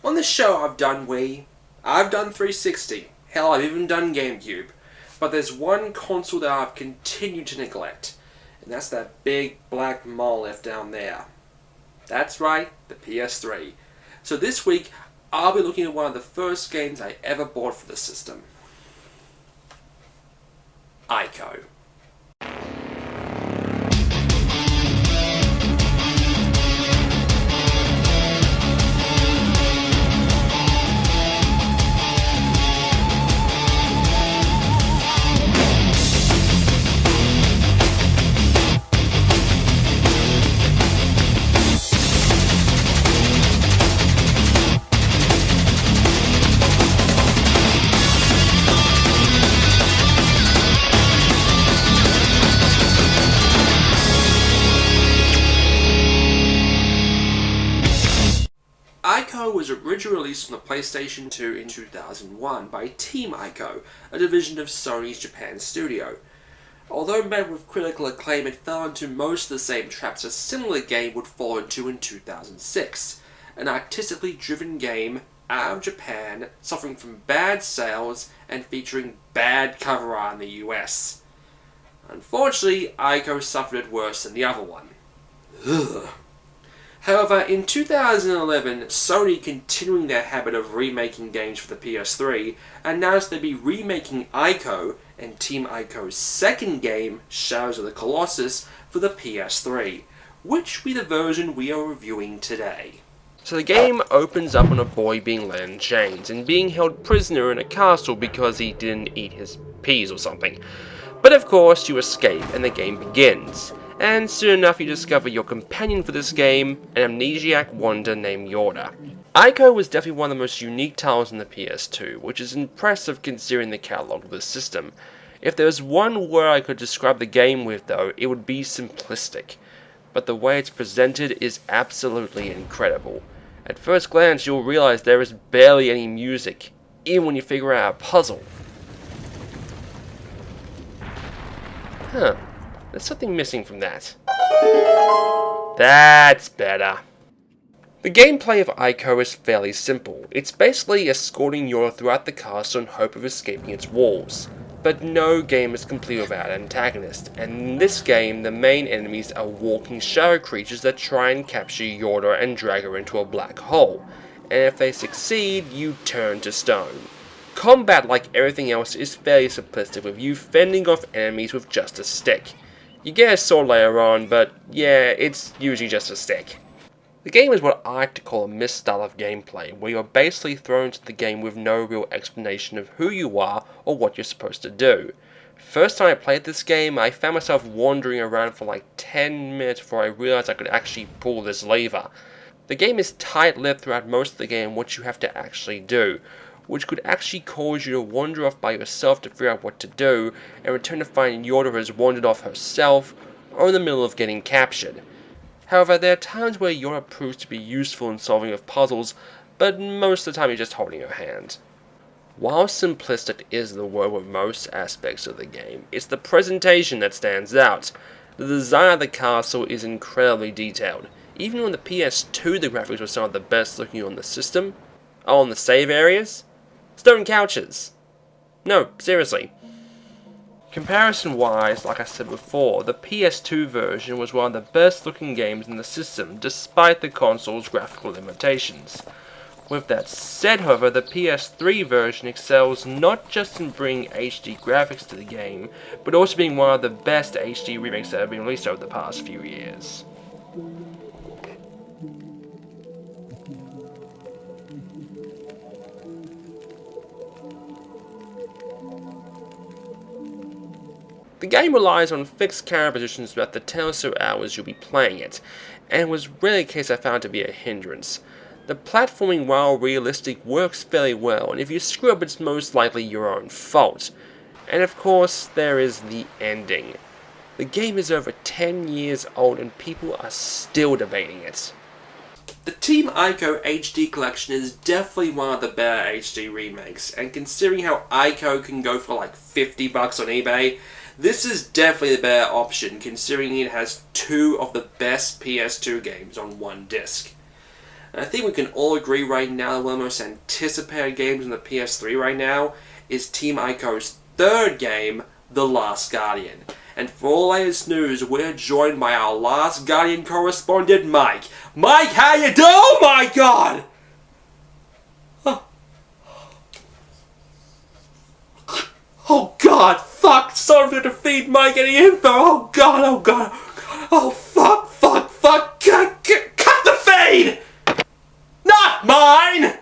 On this show I've done Wii, I've done 360, hell I've even done GameCube, but there's one console that I've continued to neglect, and that's that big black monolith down there. That's right, the PS3. So this week, I'll be looking at one of the first games I ever bought for the system. Ico. Ico was originally released on the PlayStation 2 in 2001 by Team Ico, a division of Sony's Japan studio. Although met with critical acclaim, it fell into most of the same traps a similar game would fall into in 2006, an artistically driven game out of Japan, suffering from bad sales and featuring bad cover art in the US. Unfortunately, Ico suffered it worse than the other one. Ugh. However, in 2011, Sony, continuing their habit of remaking games for the PS3, announced they'd be remaking Ico and Team Ico's second game, Shadows of the Colossus, for the PS3, which will be the version we are reviewing today. So the game opens up on a boy being led in chains and being held prisoner in a castle because he didn't eat his peas or something. But of course, you escape and the game begins. And soon enough you discover your companion for this game, an amnesiac wanderer named Yorda. Ico was definitely one of the most unique titles in the PS2, which is impressive considering the catalogue of the system. If there was one word I could describe the game with though, it would be simplistic. But the way it's presented is absolutely incredible. At first glance you'll realize there is barely any music, even when you figure out a puzzle. There's something missing from that. That's better. The gameplay of Ico is fairly simple. It's basically escorting Yorda throughout the castle in hope of escaping its walls. But no game is complete without an antagonist, and in this game the main enemies are walking shadow creatures that try and capture Yorda and drag her into a black hole, and if they succeed, you turn to stone. Combat, like everything else, is fairly simplistic, with you fending off enemies with just a stick. You get a sword later on, but yeah, it's usually just a stick. The game is what I like to call a missed style of gameplay, where you're basically thrown into the game with no real explanation of who you are or what you're supposed to do. First time I played this game, I found myself wandering around for like 10 minutes before I realized I could actually pull this lever. The game is tight-lipped throughout most of the game what you have to actually do, which could actually cause you to wander off by yourself to figure out what to do, and return to find Yorda has wandered off herself, or in the middle of getting captured. However, there are times where Yorda proves to be useful in solving of puzzles, but most of the time you're just holding her hand. While simplistic is the word with most aspects of the game, it's the presentation that stands out. The design of the castle is incredibly detailed. Even on the PS2 the graphics were some of the best looking on the system. On the save areas, stone couches. No, seriously. Comparison-wise, like I said before, the PS2 version was one of the best looking games in the system, despite the console's graphical limitations. With that said, however, the PS3 version excels not just in bringing HD graphics to the game, but also being one of the best HD remakes that have been released over the past few years. The game relies on fixed camera positions throughout the 10 or so hours you'll be playing it, and was rarely a case I found to be a hindrance. The platforming, while realistic, works fairly well, and if you screw up it's most likely your own fault. And of course, there is the ending. The game is over 10 years old and people are still debating it. The Team Ico HD collection is definitely one of the better HD remakes, and considering how Ico can go for like $50 on eBay, this is definitely the better option considering it has two of the best PS2 games on one disc. And I think we can all agree right now that one of the most anticipated games on the PS3 right now is Team Ico's third game, The Last Guardian. And for all latest news, we're joined by our Last Guardian correspondent, Mike. Mike, how you doing? Oh my god! Oh god, fuck, sorry to defeat Mike any info. Oh god, oh god, oh fuck, cut the feed! Not mine!